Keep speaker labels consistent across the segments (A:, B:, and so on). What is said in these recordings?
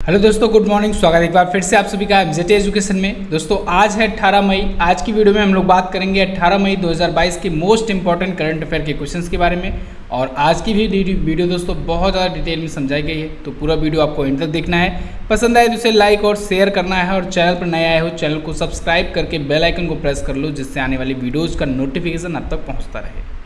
A: Hello दोस्तों, good morning. स्वागत है एक बार फिर से आप सभी का एमजेटी एजुकेशन में। दोस्तों आज है 18 मई। आज की वीडियो में हम लोग बात करेंगे 18 मई 2022 के मोस्ट इंपॉर्टेंट करंट अफेयर के क्वेश्चंस के बारे में। और आज की भी वीडियो दोस्तों बहुत ज़्यादा डिटेल में समझाई गई है, तो पूरा वीडियो आपको एंड तक देखना है। पसंद आए तो इसे लाइक और शेयर करना है, और चैनल पर नए आए हो चैनल को सब्सक्राइब करके बेल आइकन को प्रेस कर लो, जिससे आने वाली वीडियोज़ का नोटिफिकेशन आप तक पहुँचता रहे।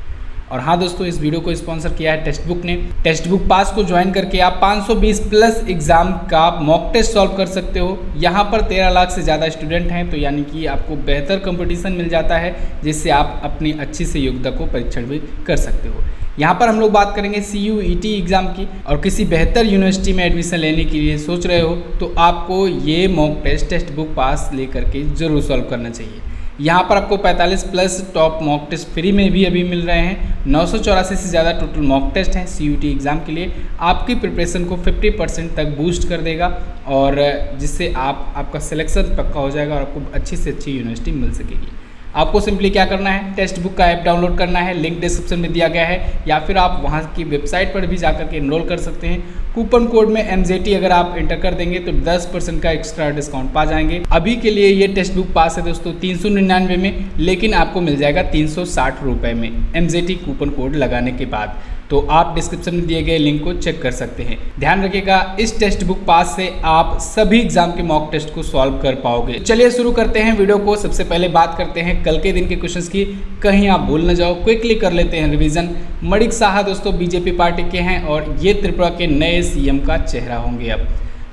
A: और हाँ दोस्तों, इस वीडियो को स्पॉन्सर किया है टेक्स्ट बुक ने। टेक्स्ट बुक पास को ज्वाइन करके आप 520 प्लस एग्जाम का मॉक टेस्ट सॉल्व कर सकते हो। यहाँ पर 13 लाख से ज़्यादा स्टूडेंट हैं, तो यानी कि आपको बेहतर कंपटीशन मिल जाता है, जिससे आप अपनी अच्छी से योग्यता को परीक्षण भी कर सकते हो। यहाँ पर हम लोग बात करेंगे CUET एग्ज़ाम की। और किसी बेहतर यूनिवर्सिटी में एडमिशन लेने के लिए सोच रहे हो तो आपको ये मॉक टेस्ट बुक पास ले करके ज़रूर सॉल्व करना चाहिए। यहाँ पर आपको 45 plus top mock test free में भी अभी मिल रहे हैं। 984 से ज़्यादा टोटल मॉक टेस्ट हैं CUET एग्ज़ाम के लिए। आपकी प्रिपरेशन को 50% तक बूस्ट कर देगा, और जिससे आपका सिलेक्शन पक्का हो जाएगा और आपको अच्छी से अच्छी यूनिवर्सिटी मिल सकेगी। आपको सिंपली क्या करना है, टेक्स्ट बुक का ऐप डाउनलोड करना है, लिंक डिस्क्रिप्शन में दिया गया है, या फिर आप वहाँ की वेबसाइट पर भी जाकर के एनरोल कर सकते हैं। कूपन कोड में MJT अगर आप एंटर कर देंगे तो 10% का एक्स्ट्रा डिस्काउंट पा जाएंगे। अभी के लिए ये टेक्स्ट बुक पास है दोस्तों 399 में, लेकिन आपको मिल जाएगा 360 रुपये में MJT कूपन कोड लगाने के बाद। तो आप डिस्क्रिप्शन में दिए गए लिंक को चेक कर सकते हैं। ध्यान रखिएगा, इस टेक्स्ट बुक पास से आप सभी एग्जाम के मॉक टेस्ट को सॉल्व कर पाओगे। चलिए शुरू करते हैं वीडियो को। सबसे पहले बात करते हैं कल के दिन के क्वेश्चंस की, कहीं आप भूल न जाओ। क्विकली कर लेते हैं रिवीजन। मणिक साहा दोस्तों BJP पार्टी के हैं, और ये त्रिपुरा के नए CM का चेहरा होंगे। अब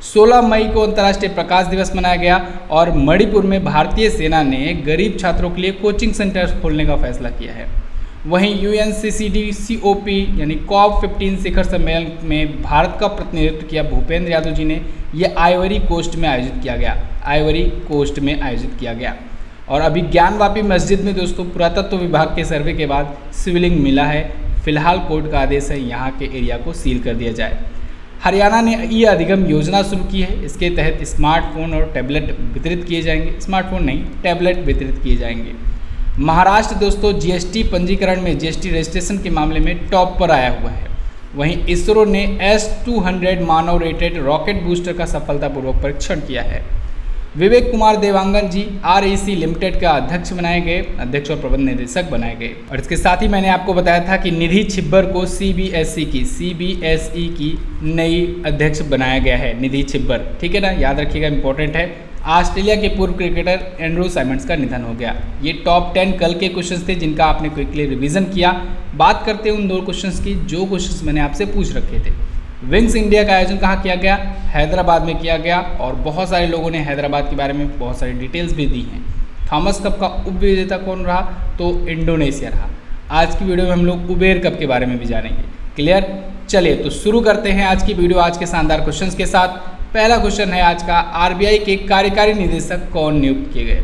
A: 16 मई को अंतर्राष्ट्रीय प्रकाश दिवस मनाया गया, और मणिपुर में भारतीय सेना ने गरीब छात्रों के लिए कोचिंग सेंटर खोलने का फैसला किया है। वहीं UNCCD COP यानी COP15 शिखर सम्मेलन में भारत का प्रतिनिधित्व किया भूपेंद्र यादव जी ने। यह आइवरी कोस्ट में आयोजित किया गया। और अभी ज्ञानवापी मस्जिद में दोस्तों पुरातत्व विभाग के सर्वे के बाद शिवलिंग मिला है। फिलहाल कोर्ट का आदेश है यहाँ के एरिया को सील कर दिया जाए। हरियाणा ने ई अधिगम योजना शुरू की है। इसके तहत स्मार्टफोन और टैबलेट वितरित किए जाएंगे। स्मार्टफोन नहीं, टैबलेट वितरित किए जाएंगे। महाराष्ट्र दोस्तों GST पंजीकरण में GST रजिस्ट्रेशन के मामले में टॉप पर आया हुआ है। वहीं इसरो ने S-200 मानव रेटेड रॉकेट बूस्टर का सफलतापूर्वक परीक्षण किया है। विवेक कुमार देवांगन जी REC लिमिटेड का अध्यक्ष और प्रबंध निदेशक बनाए गए। और इसके साथ ही मैंने आपको बताया था कि निधि छिब्बर को CBSE की नई अध्यक्ष बनाया गया है। निधि छिब्बर, ठीक है ना, याद रखिएगा, इंपॉर्टेंट है। ऑस्ट्रेलिया के पूर्व क्रिकेटर एंड्रू साइमंड्स का निधन हो गया। ये टॉप 10 कल के क्वेश्चंस थे, जिनका आपने क्विकली रिवीजन किया। बात करते हैं उन 2 क्वेश्चंस की जो क्वेश्चंस मैंने आपसे पूछ रखे थे। विंग्स इंडिया का आयोजन कहाँ किया गया? हैदराबाद में किया गया। और बहुत सारे लोगों ने हैदराबाद के बारे में बहुत सारी डिटेल्स भी दी हैं। थॉमस कप का उपविजेता कौन रहा? तो इंडोनेशिया रहा। आज की वीडियो में हम लोग उबेर कप के बारे में भी जानेंगे। क्लियर? चलिए तो शुरू करते हैं आज की वीडियो आज के शानदार क्वेश्चंस के साथ। पहला क्वेश्चन है आज का, RBI के कार्यकारी निदेशक कौन नियुक्त किए गए?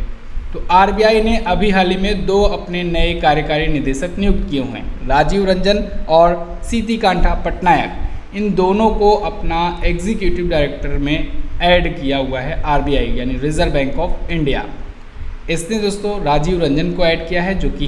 A: तो RBI ने अभी हाल ही में 2 अपने नए कार्यकारी निदेशक नियुक्त किए हुए हैं, राजीव रंजन और सीती कांठा पटनायक। इन दोनों को अपना एग्जीक्यूटिव डायरेक्टर में ऐड किया हुआ है RBI यानी रिजर्व बैंक ऑफ इंडिया। इसने दोस्तों राजीव रंजन को ऐड किया है, जो कि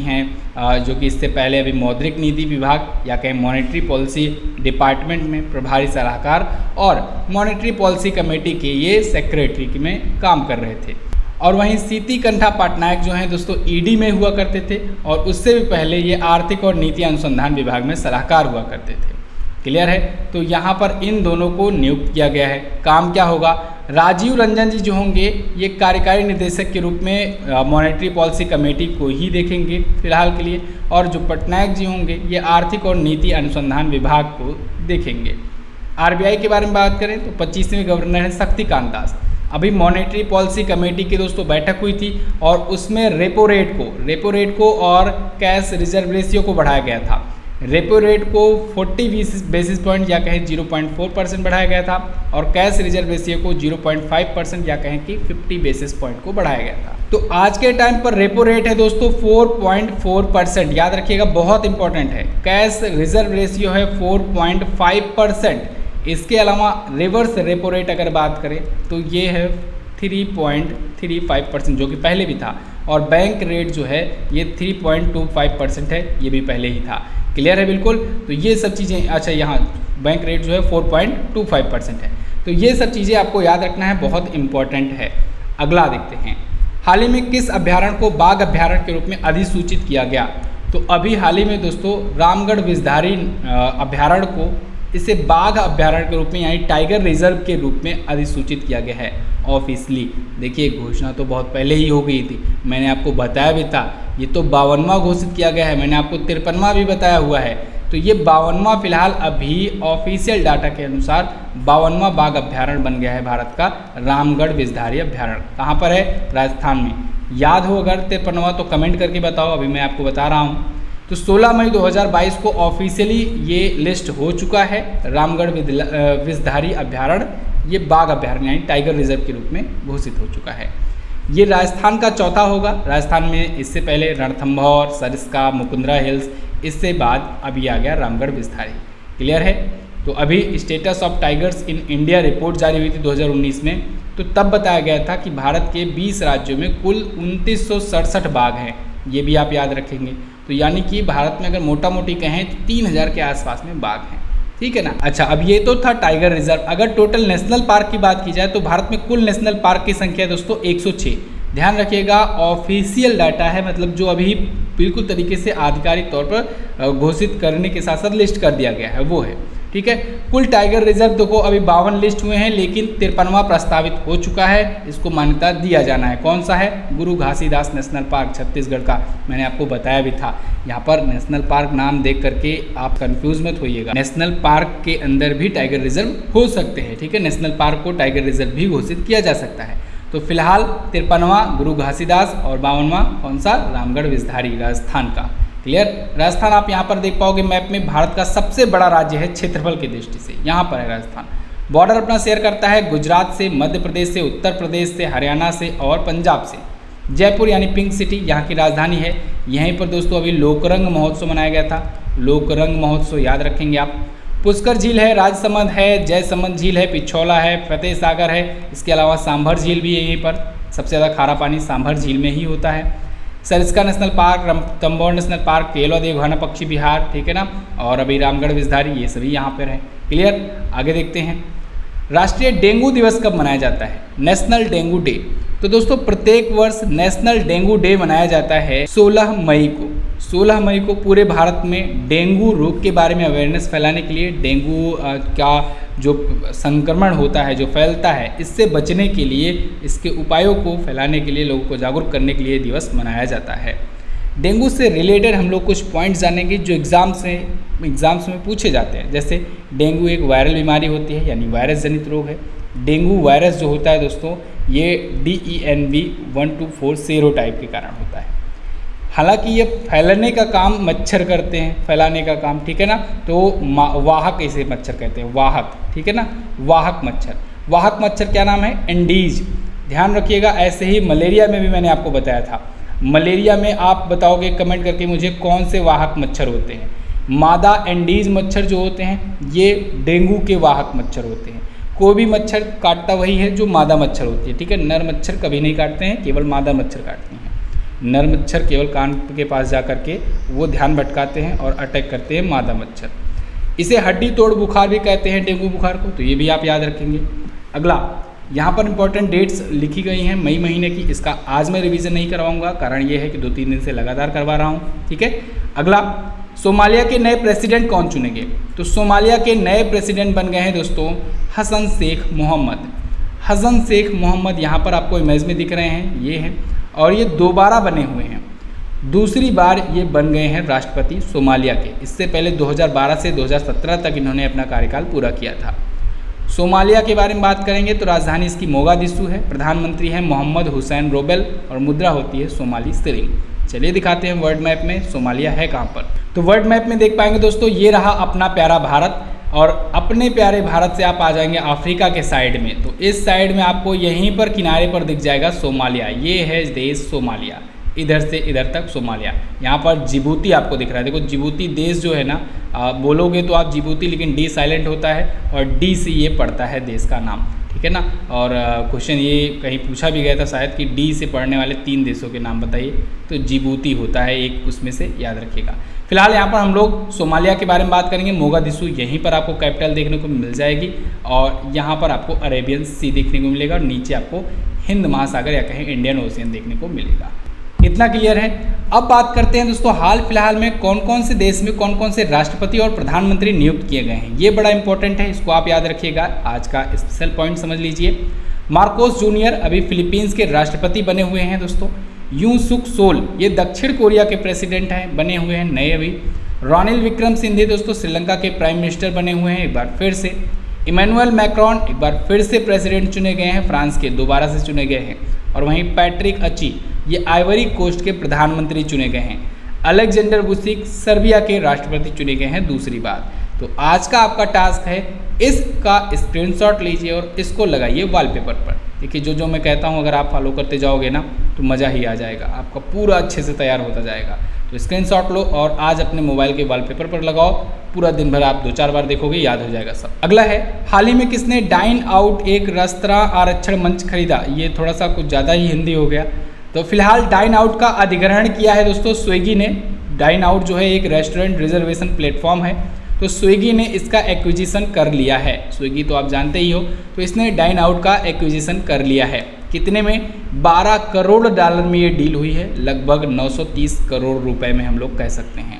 A: इससे पहले अभी मौद्रिक नीति विभाग या कहें मॉनेटरी पॉलिसी डिपार्टमेंट में प्रभारी सलाहकार और मॉनेटरी पॉलिसी कमेटी के ये सेक्रेटरी में काम कर रहे थे। और वहीं सीती कंठा पटनायक जो हैं दोस्तों ED में हुआ करते थे, और उससे भी पहले ये आर्थिक और नीति अनुसंधान विभाग में सलाहकार हुआ करते थे। क्लियर है? तो यहाँ पर इन दोनों को नियुक्त किया गया है। काम क्या होगा? राजीव रंजन जी जो होंगे ये कार्यकारी निदेशक के रूप में मॉनेटरी पॉलिसी कमेटी को ही देखेंगे फिलहाल के लिए, और जो पटनायक जी होंगे ये आर्थिक और नीति अनुसंधान विभाग को देखेंगे। RBI के बारे में बात करें तो 25वें गवर्नर हैं शक्तिकांत दास। अभी मॉनेटरी पॉलिसी कमेटी की दोस्तों बैठक हुई थी, और उसमें रेपो रेट को और कैश रिजर्व रेशियो को बढ़ाया गया था। रेपो रेट को 40 बेसिस पॉइंट या कहें 0.4% बढ़ाया गया था, और कैश रिजर्व रेशियो को 0.5% या कहें कि 50 बेसिस पॉइंट को बढ़ाया गया था। तो आज के टाइम पर रेपो रेट है दोस्तों 4.4%, याद रखिएगा, बहुत इंपॉर्टेंट है। कैश रिजर्व रेशियो है 4.5%। इसके अलावा रिवर्स रेपो रेट अगर बात करें तो ये है 3.35%, जो कि पहले भी था। और बैंक रेट जो है ये 3.25% है, ये भी पहले ही था। क्लियर है बिल्कुल? तो ये सब चीज़ें, अच्छा यहाँ बैंक रेट जो है 4.25% है। तो ये सब चीज़ें आपको याद रखना है, बहुत इंपॉर्टेंट है। अगला देखते हैं, हाल ही में किस अभ्यारण्य को बाघ अभ्यारण्य के रूप में अधिसूचित किया गया? तो अभी हाल ही में दोस्तों रामगढ़ विषधारी अभ्यारण्य को इसे बाघ अभ्यारण्य के रूप में यानी टाइगर रिजर्व के रूप में अधिसूचित किया गया है ऑफिशियली। देखिए घोषणा तो बहुत पहले ही हो गई थी, मैंने आपको बताया भी था, ये तो 52वां घोषित किया गया है, मैंने आपको 53वां भी बताया हुआ है। तो ये 52वां फिलहाल अभी ऑफिशियल डाटा के अनुसार 52वां बाघ अभ्यारण्य बन गया है भारत का, रामगढ़ विषधारी अभ्यारण्य। कहाँ पर है? राजस्थान में। याद हो अगर 53वां तो कमेंट करके बताओ, अभी मैं आपको बता रहा हूँ। तो 16 मई 2022 को ऑफिशियली ये लिस्ट हो चुका है, रामगढ़ विषधारी अभ्यारण्य ये बाघ अभ्यारण्य यानी टाइगर रिजर्व के रूप में घोषित हो चुका है। ये राजस्थान का चौथा होगा। राजस्थान में इससे पहले रणथंभौर, सरिस्का, मुकुंदरा हिल्स, इससे बाद अभी आ गया रामगढ़ विषधारी। क्लियर है? तो अभी status of tigers in India report जारी हुई थी 2019 में, तो तब बताया गया था कि भारत के 20 राज्यों में कुल 2967 बाघ हैं, ये भी आप याद रखेंगे। तो यानी कि भारत में अगर मोटा मोटी कहें तो 3000 के आसपास में बाघ हैं, ठीक है ना। अच्छा, अब ये तो था टाइगर रिजर्व। अगर टोटल नेशनल पार्क की बात की जाए तो भारत में कुल नेशनल पार्क की संख्या दोस्तों 106। ध्यान रखिएगा ऑफिशियल डाटा है, मतलब जो अभी बिल्कुल तरीके से आधिकारिक तौर पर घोषित करने के साथ साथ लिस्ट कर दिया गया है वो है, ठीक है। कुल टाइगर रिजर्व देखो अभी 52 लिस्ट हुए हैं, लेकिन 53वां प्रस्तावित हो चुका है, इसको मान्यता दिया जाना है। कौन सा है? गुरु घासीदास नेशनल पार्क छत्तीसगढ़ का, मैंने आपको बताया भी था। यहाँ पर नेशनल पार्क नाम देख करके आप कंफ्यूज मत होइएगा, नेशनल पार्क के अंदर भी टाइगर रिजर्व हो सकते हैं, ठीक है। नेशनल पार्क को टाइगर रिजर्व भी घोषित किया जा सकता है। तो फिलहाल 53वां गुरु घासीदास और 52वां कौन सा? रामगढ़ विषधारी राजस्थान का। क्लियर? राजस्थान आप यहाँ पर देख पाओगे मैप में, भारत का सबसे बड़ा राज्य है क्षेत्रफल की दृष्टि से, यहाँ पर है राजस्थान। बॉर्डर अपना शेयर करता है गुजरात से, मध्य प्रदेश से, उत्तर प्रदेश से, हरियाणा से और पंजाब से। जयपुर यानी पिंक सिटी यहाँ की राजधानी है। यहीं पर दोस्तों अभी लोकरंग महोत्सव मनाया गया था, लोकरंग महोत्सव याद रखेंगे आप। पुष्कर झील है, राजसमंद है, जयसमंद झील है, पिछौला है, फतेह सागर है, इसके अलावा सांभर झील भी है। यहीं पर सबसे ज़्यादा खारा पानी सांभर झील में ही होता है। Sariska national park, Ranthambore national park, Keoladeo देवघाना पक्षी विहार, ठीक है ना, और अभी रामगढ़ विषधारी, ये सभी यहाँ पर है। क्लियर? आगे देखते हैं, राष्ट्रीय डेंगू दिवस कब मनाया जाता है? National dengue day. तो दोस्तों प्रत्येक वर्ष नेशनल डेंगू डे मनाया जाता है 16 मई को। 16 मई को पूरे भारत में डेंगू रोग के बारे में अवेयरनेस फैलाने के लिए, डेंगू का जो संक्रमण होता है, जो फैलता है, इससे बचने के लिए, इसके उपायों को फैलाने के लिए, लोगों को जागरूक करने के लिए दिवस मनाया जाता है। डेंगू से रिलेटेड हम लोग कुछ पॉइंट्स जानेंगे जो एग्ज़ाम्स में पूछे जाते हैं। जैसे डेंगू एक वायरल बीमारी होती है, यानी वायरस जनित रोग है। डेंगू वायरस जो होता है दोस्तों, ये DENV 124 सेरोटाइप के कारण होता है। हालांकि ये फैलने का काम मच्छर करते हैं, फैलाने का काम, ठीक है ना। तो वाहक इसे मच्छर कहते हैं, वाहक, ठीक है ना, वाहक मच्छर। वाहक मच्छर क्या नाम है? एंडीज। ध्यान रखिएगा। ऐसे ही मलेरिया में भी मैंने आपको बताया था। मलेरिया में आप बताओगे कमेंट करके मुझे कौन से वाहक मच्छर होते हैं। मादा एंडीज मच्छर जो होते हैं ये डेंगू के वाहक मच्छर होते हैं। कोई भी मच्छर काटता वही है जो मादा मच्छर होती है, ठीक है। नर मच्छर कभी नहीं काटते हैं, केवल मादा मच्छर काटते हैं। नर मच्छर केवल कान के पास जा कर के वो ध्यान भटकाते हैं और अटैक करते हैं मादा मच्छर। इसे हड्डी तोड़ बुखार भी कहते हैं डेंगू बुखार को, तो ये भी आप याद रखेंगे। अगला यहाँ पर इंपॉर्टेंट डेट्स लिखी गई हैं मई महीने की। इसका आज मैं रिवीजन नहीं करवाऊंगा, कारण ये है कि 2-3 दिन से लगातार करवा रहा हूँ, ठीक है। अगला, सोमालिया के नए प्रेसिडेंट कौन चुने गए? तो सोमालिया के नए प्रेसिडेंट बन गए हैं दोस्तों हसन शेख मोहम्मद। हसन शेख मोहम्मद यहाँ पर आपको इमेज में दिख रहे हैं, ये हैं, और ये दोबारा बने हुए हैं, दूसरी बार ये बन गए हैं राष्ट्रपति सोमालिया के। इससे पहले 2012 से 2017 तक इन्होंने अपना कार्यकाल पूरा किया था। सोमालिया के बारे में बात करेंगे तो राजधानी इसकी मोगादिशु है, प्रधानमंत्री हैं मोहम्मद हुसैन रोबेल और मुद्रा होती है सोमाली शिलिंग। चलिए दिखाते हैं वर्ल्ड मैप में सोमालिया है कहाँ पर। तो वर्ल्ड मैप में देख पाएंगे दोस्तों, ये रहा अपना प्यारा भारत, और अपने प्यारे भारत से आप आ जाएंगे अफ्रीका के साइड में। तो इस साइड में आपको यहीं पर किनारे पर दिख जाएगा सोमालिया, ये है देश सोमालिया। इधर से इधर तक सोमालिया। यहाँ पर जिबूती आपको दिख रहा है, देखो जिबूती देश जो है ना, बोलोगे तो आप जिबूती, लेकिन डी साइलेंट होता है और डी से ये पड़ता है देश का नाम, ठीक है ना। और क्वेश्चन ये कहीं पूछा भी गया था शायद कि डी से पढ़ने वाले 3 देशों के नाम बताइए, तो जिबूती होता है एक, उसमें से याद रखिएगा। फिलहाल यहाँ पर हम लोग सोमालिया के बारे में बात करेंगे। मोगादिशु यहीं पर आपको कैपिटल देखने को मिल जाएगी और यहाँ पर आपको अरेबियन सी देखने को मिलेगा और नीचे आपको हिंद महासागर या कहीं इंडियन ओशियन देखने को मिलेगा। इतना क्लियर है। अब बात करते हैं दोस्तों हाल फिलहाल में कौन कौन से देश में कौन कौन से राष्ट्रपति और प्रधानमंत्री नियुक्त किए गए हैं। ये बड़ा इंपॉर्टेंट है, इसको आप याद रखिएगा, आज का स्पेशल पॉइंट समझ लीजिए। मार्कोस जूनियर अभी फिलीपींस के राष्ट्रपति बने हुए हैं दोस्तों। यूं सुक सोल ये दक्षिण कोरिया के प्रेसिडेंट हैं, बने हुए हैं नए अभी। रानिल विक्रमसिंघे दोस्तों श्रीलंका के प्राइम मिनिस्टर बने हुए हैं एक बार फिर से। इमैनुअल मैक्रोन एक बार फिर से प्रेसिडेंट चुने गए हैं, फ्रांस के दोबारा से चुने गए हैं। और वहीं पैट्रिक अची ये आइवरी कोस्ट के प्रधानमंत्री चुने गए हैं। अलेक्जेंडर वुसिक सर्बिया के राष्ट्रपति चुने गए हैं दूसरी बार। तो आज का आपका टास्क है इसका स्क्रीनशॉट लीजिए और इसको लगाइए वॉलपेपर पर। देखिए जो मैं कहता हूँ अगर आप फॉलो करते जाओगे ना तो मज़ा ही आ जाएगा, आपका पूरा अच्छे से तैयार होता जाएगा। तो स्क्रीनशॉट लो और आज अपने मोबाइल के वॉलपेपर पर लगाओ, पूरा दिन भर आप 2-4 बार देखोगे, याद हो जाएगा सब। अगला है हाल ही में किसने डाइन आउट एक रेस्तरां आरक्षण मंच खरीदा। ये थोड़ा सा कुछ ज़्यादा ही हिंदी हो गया। तो फिलहाल डाइन आउट का अधिग्रहण किया है दोस्तों स्विगी ने। डाइन आउट जो है एक रेस्टोरेंट रिजर्वेशन प्लेटफॉर्म है, तो स्विगी ने इसका एक्विजिशन कर लिया है। स्विगी तो आप जानते ही हो, तो इसने डाइन आउट का एक्विजिशन कर लिया है। कितने में? 12 करोड़ डॉलर में ये डील हुई है, लगभग 930 करोड़ रुपए में हम लोग कह सकते हैं।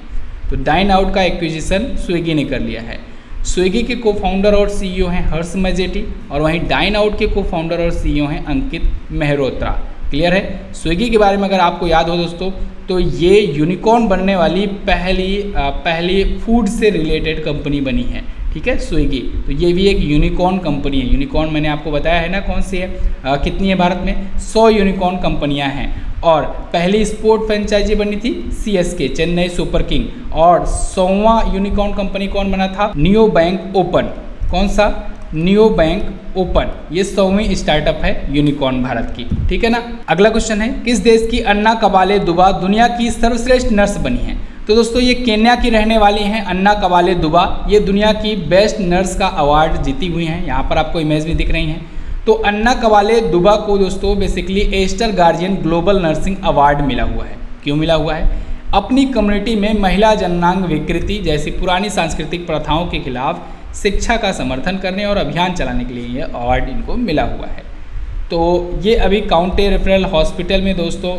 A: तो डाइन आउट का एक्विजिशन स्विगी ने कर लिया है। स्विगी के को फाउंडर और सीईओ हैं हर्ष मजेटी और वहीं डाइन आउट के को फाउंडर और सीईओ हैं अंकित मेहरोत्रा। क्लियर है। स्विगी के बारे में अगर आपको याद हो दोस्तों तो ये यूनिकॉर्न बनने वाली पहली फूड से रिलेटेड कंपनी बनी है, ठीक है स्विगी। तो ये भी एक यूनिकॉर्न कंपनी है। यूनिकॉर्न मैंने आपको बताया है ना कौन सी है, कितनी है भारत में 100 यूनिकॉर्न कंपनियां हैं। और पहली स्पोर्ट फ्रेंचाइजी बनी थी CSK चेन्नई सुपर किंग। और 100वां यूनिकॉर्न कंपनी कौन बना था? Neo bank open. कौन सा? Neo bank open. ये 100वीं स्टार्टअप है यूनिकॉर्न भारत की, ठीक है ना। अगला क्वेश्चन है किस देश की अन्ना कबाले दुबा दुनिया की सर्वश्रेष्ठ नर्स बनी है। तो दोस्तों ये केन्या की रहने वाली हैं अन्ना कबाले दुबा। ये दुनिया की बेस्ट नर्स का अवार्ड जीती हुई हैं। यहाँ पर आपको इमेज भी दिख रही हैं। तो अन्ना कबाले दुबा को दोस्तों basically Aster Guardian Global Nursing Award मिला हुआ है। क्यों मिला हुआ है? अपनी कम्युनिटी में महिला जननांग विकृति जैसी पुरानी सांस्कृतिक प्रथाओं के खिलाफ शिक्षा का समर्थन करने और अभियान चलाने के लिए ये अवार्ड इनको मिला हुआ है। तो ये अभी काउंटी रेफरल हॉस्पिटल में दोस्तों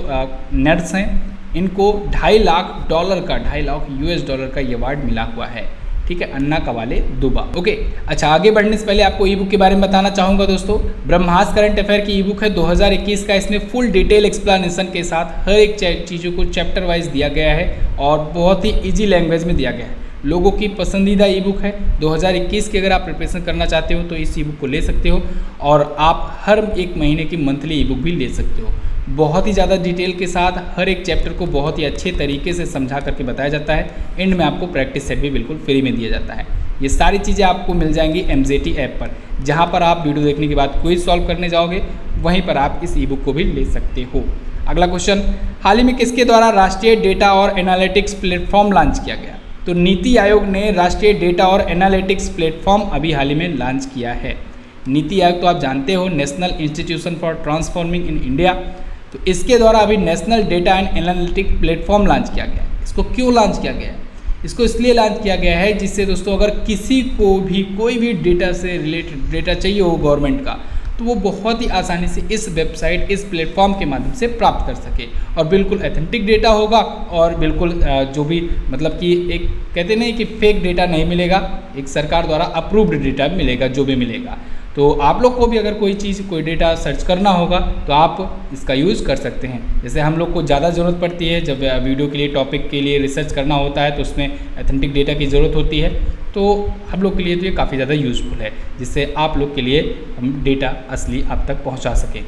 A: नर्स हैं, इनको $2.5 लाख US डॉलर का ये अवार्ड मिला हुआ है, ठीक है, अन्ना कबाले दुबा। ओके, अच्छा आगे बढ़ने से पहले आपको ई बुक के बारे में बताना चाहूँगा दोस्तों। ब्रह्मास्त्र करंट अफेयर की ई बुक है 2021 का। इसमें फुल डिटेल एक्सप्लेनेशन के साथ हर एक चीज़ों को चैप्टर वाइज दिया गया है और बहुत ही ईजी लैंग्वेज में दिया गया है। लोगों की पसंदीदा ई बुक है 2021 की। अगर आप प्रिपरेशन करना चाहते हो तो इस ई बुक को ले सकते हो और आप हर एक महीने की मंथली ई बुक भी ले सकते हो। बहुत ही ज़्यादा डिटेल के साथ हर एक चैप्टर को बहुत ही अच्छे तरीके से समझा करके बताया जाता है। एंड में आपको प्रैक्टिस सेट भी बिल्कुल फ्री में दिया जाता है। ये सारी चीज़ें आपको मिल जाएंगी MJT ऐप पर, जहाँ पर आप वीडियो देखने के बाद क्विज सॉल्व करने जाओगे, वहीं पर आप इस ई बुक को भी ले सकते हो। अगला क्वेश्चन, हाल ही में किसके द्वारा राष्ट्रीय डेटा और एनालिटिक्स प्लेटफॉर्म लॉन्च किया गया। तो नीति आयोग ने राष्ट्रीय डेटा और एनालिटिक्स प्लेटफॉर्म अभी हाल ही में लॉन्च किया है। नीति आयोग तो आप जानते हो national institution for transforming in India. तो इसके द्वारा अभी national data and analytics platform launch किया गया है। इसको क्यों लॉन्च किया गया है? इसको इसलिए लॉन्च किया गया है जिससे दोस्तों अगर किसी को भी कोई भी डेटा से रिलेटेड डेटा चाहिए हो गवर्नमेंट का, तो वो बहुत ही आसानी से इस वेबसाइट इस प्लेटफॉर्म के माध्यम से प्राप्त कर सके और बिल्कुल ऑथेंटिक डेटा होगा और बिल्कुल जो भी मतलब कि एक कहते नहीं कि फेक डेटा नहीं मिलेगा, एक सरकार द्वारा अप्रूव्ड डेटा मिलेगा जो भी मिलेगा। तो आप लोग को भी अगर कोई चीज़ कोई डेटा सर्च करना होगा तो आप इसका यूज़ कर सकते हैं। जैसे हम लोग को ज़्यादा ज़रूरत पड़ती है जब वीडियो के लिए टॉपिक के लिए रिसर्च करना होता है तो उसमें ऑथेंटिक डेटा की ज़रूरत होती है, तो हम लोग के लिए तो ये काफ़ी ज़्यादा यूज़फुल है, जिससे आप लोग के लिए हम डेटा असली आप तक पहुँचा सकें।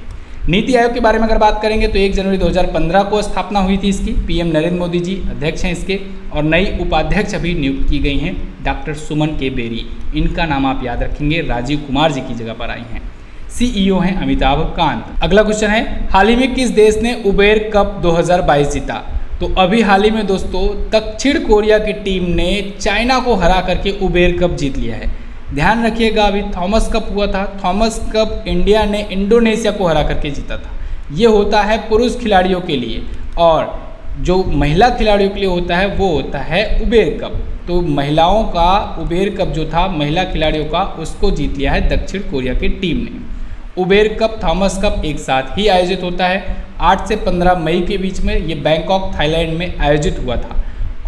A: नीति आयोग के बारे में अगर बात करेंगे तो 1 जनवरी 2015 को स्थापना हुई थी इसकी। PM नरेंद्र मोदी जी अध्यक्ष हैं इसके और नई उपाध्यक्ष अभी नियुक्त की गई हैं डॉक्टर सुमन के बेरी। इनका नाम आप याद रखेंगे, राजीव कुमार जी की जगह पर आई हैं। सीईओ हैं अमिताभ कांत। अगला क्वेश्चन है, हाल ही में किस देश ने उबेर कप 2022 जीता? तो अभी हाल ही में दोस्तों दक्षिण कोरिया की टीम ने चाइना को हरा करके उबेर कप जीत लिया है। ध्यान रखिएगा, अभी थॉमस कप हुआ था, थॉमस कप इंडिया ने इंडोनेशिया को हरा करके जीता था। ये होता है पुरुष खिलाड़ियों के लिए, और जो महिला खिलाड़ियों के लिए होता है वो होता है उबेर कप। तो महिलाओं का उबेर कप जो था महिला खिलाड़ियों का, उसको जीत लिया है दक्षिण कोरिया की टीम ने। उबेर कप, थॉमस कप एक साथ ही आयोजित होता है। 8 से 15 मई के बीच में ये बैंकॉक थाईलैंड में आयोजित हुआ था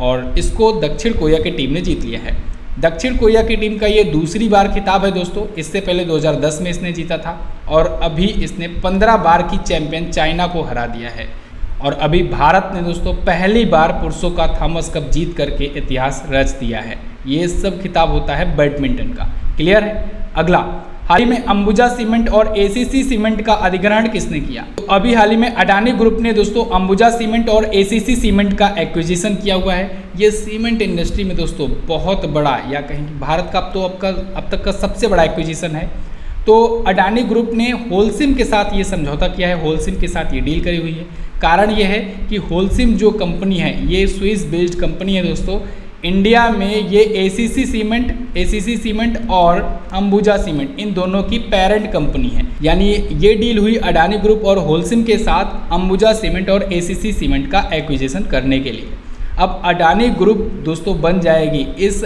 A: और इसको दक्षिण कोरिया की टीम ने जीत लिया है। दक्षिण कोरिया की टीम का ये दूसरी बार खिताब है दोस्तों। इससे पहले 2010 में इसने जीता था और अभी इसने 15 बार की चैंपियन चाइना को हरा दिया है। और अभी भारत ने दोस्तों पहली बार पुरुषों का थॉमस कप जीत करके इतिहास रच दिया है। ये सब खिताब होता है बैडमिंटन का। क्लियर है? अगला, हाल ही में अंबुजा सीमेंट और एसीसी सीमेंट का अधिग्रहण किसने किया? तो अभी हाल ही में अडानी ग्रुप ने दोस्तों अंबुजा सीमेंट और एसीसी सीमेंट का एक्विजिशन किया हुआ है। ये सीमेंट इंडस्ट्री में दोस्तों बहुत बड़ा, या कहें कि भारत का अब तक का सबसे बड़ा एक्विजिशन है। तो अडानी ग्रुप ने होलसिम के साथ ये समझौता किया है, होलसिम के साथ ये डील करी हुई है। कारण ये है कि होलसिम जो कंपनी है ये स्विस बेस्ड कंपनी है दोस्तों। इंडिया में ये एसीसी सीमेंट और अंबुजा सीमेंट इन दोनों की पेरेंट कंपनी है। यानी ये डील हुई अडानी ग्रुप और होलसिम के साथ अंबुजा सीमेंट और एसीसी सीमेंट का एक्विजिशन करने के लिए। अब अडानी ग्रुप दोस्तों बन जाएगी, इस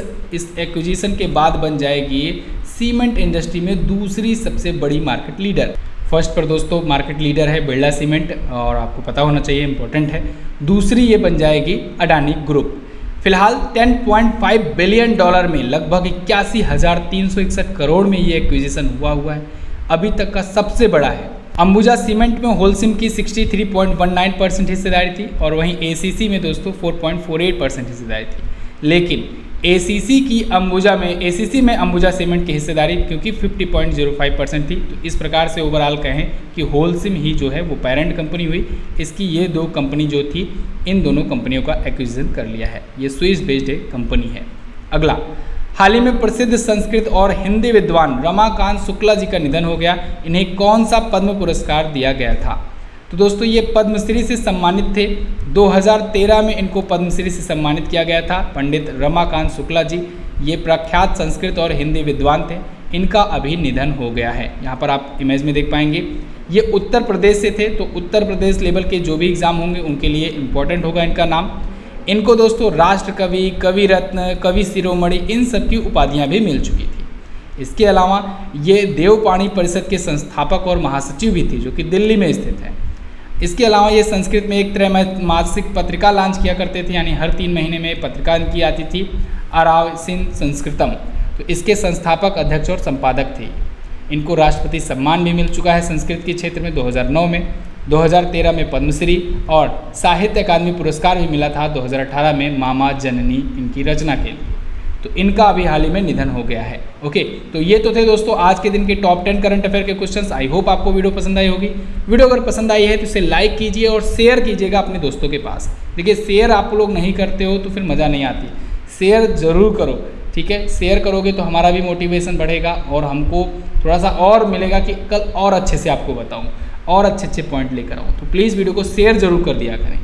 A: एक्विजिशन के बाद बन जाएगी सीमेंट इंडस्ट्री में दूसरी सबसे बड़ी मार्केट लीडर। फर्स्ट पर दोस्तों मार्केट लीडर है बिरला सीमेंट, और आपको पता होना चाहिए, इंपॉर्टेंट है। दूसरी ये बन जाएगी अडानी ग्रुप। फिलहाल $10.5 बिलियन में लगभग 81,361 करोड़ में ये एक्विजिशन हुआ है। अभी तक का सबसे बड़ा है। अंबुजा सीमेंट में होलसिम की 63.19% हिस्सेदारी थी और वहीं एसीसी में दोस्तों 4.48% हिस्सेदारी थी। लेकिन एसीसी में अंबुजा सीमेंट की हिस्सेदारी क्योंकि 50.05% थी। तो इस प्रकार से ओवरऑल कहें कि होलसिम ही जो है वो पेरेंट कंपनी हुई। इसकी ये दो कंपनी जो थी, इन दोनों कंपनियों का एक्विजिशन कर लिया है। ये स्विस बेस्ड कंपनी है। अगला, हाल ही में प्रसिद्ध संस्कृत और हिंदी विद्वान रमाकांत शुक्ला जी का निधन हो गया। इन्हें कौन सा पद्म पुरस्कार दिया गया था? तो दोस्तों ये पद्मश्री से सम्मानित थे। 2013 में इनको पद्मश्री से सम्मानित किया गया था। पंडित रमाकांत शुक्ला जी ये प्रख्यात संस्कृत और हिंदी विद्वान थे। इनका अभी निधन हो गया है। यहाँ पर आप इमेज में देख पाएंगे, ये उत्तर प्रदेश से थे। तो उत्तर प्रदेश लेवल के जो भी एग्ज़ाम होंगे उनके लिए इम्पोर्टेंट होगा इनका नाम। इनको दोस्तों राष्ट्र कवि, कवि रत्न, कवि शिरोमणि इन सब की उपाधियाँ भी मिल चुकी थी। इसके अलावा ये देवपाणी परिषद के संस्थापक और महासचिव भी थे, जो कि दिल्ली में स्थित है। इसके अलावा ये संस्कृत में एक त्रैमासिक पत्रिका लॉन्च किया करते थे, यानी हर 3 महीने में पत्रिका इनकी आती थी, अरावसिन संस्कृतम। तो इसके संस्थापक, अध्यक्ष और संपादक थे। इनको राष्ट्रपति सम्मान भी मिल चुका है संस्कृत के क्षेत्र में 2009 में, 2013 में पद्मश्री और साहित्य अकादमी पुरस्कार भी मिला था 2018 में मामा जननी इनकी रचना के लिए। तो इनका अभी हाल ही में निधन हो गया है। ओके, तो ये तो थे दोस्तों आज के दिन के टॉप 10 करंट अफेयर के क्वेश्चंस। आई होप आपको वीडियो पसंद आई होगी। वीडियो अगर पसंद आई है तो इसे लाइक कीजिए और शेयर कीजिएगा अपने दोस्तों के पास। देखिए, शेयर आप लोग नहीं करते हो तो फिर मज़ा नहीं आती। शेयर ज़रूर करो, ठीक है? शेयर करोगे तो हमारा भी मोटिवेशन बढ़ेगा और हमको थोड़ा सा और मिलेगा कि कल और अच्छे से आपको बताऊँ और अच्छे पॉइंट लेकर आऊँ। तो प्लीज़ वीडियो को शेयर जरूर कर दिया करें।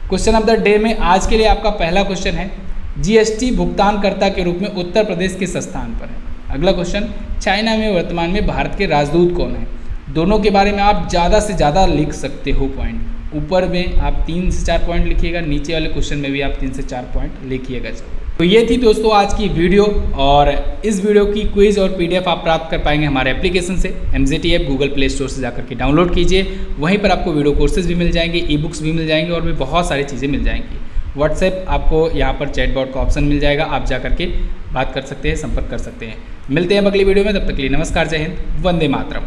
A: क्वेश्चन ऑफ द डे में आज के लिए आपका पहला क्वेश्चन है, जीएसटी भुगतानकर्ता के रूप में उत्तर प्रदेश किस स्थान पर है? अगला क्वेश्चन, चाइना में वर्तमान में भारत के राजदूत कौन है? दोनों के बारे में आप ज़्यादा से ज़्यादा लिख सकते हो पॉइंट। ऊपर में आप 3 से 4 पॉइंट लिखिएगा, नीचे वाले क्वेश्चन में भी आप 3 से 4 पॉइंट लिखिएगा। तो ये थी दोस्तों आज की वीडियो, और इस वीडियो की क्विज और पीडीएफ आप प्राप्त कर पाएंगे हमारे एप्लीकेशन से। MZT app Google play store से जाकर के डाउनलोड कीजिए। वहीं पर आपको वीडियो कोर्सेज भी मिल जाएंगे, ई बुक्स भी मिल जाएंगे और भी बहुत सारी चीज़ें मिल जाएंगी। व्हाट्सएप आपको यहाँ पर चैटबॉट का ऑप्शन मिल जाएगा, आप जा करके बात कर सकते हैं, संपर्क कर सकते हैं। मिलते हैं अगली वीडियो में, तब तक के लिए नमस्कार, जय हिंद, वंदे मातरम।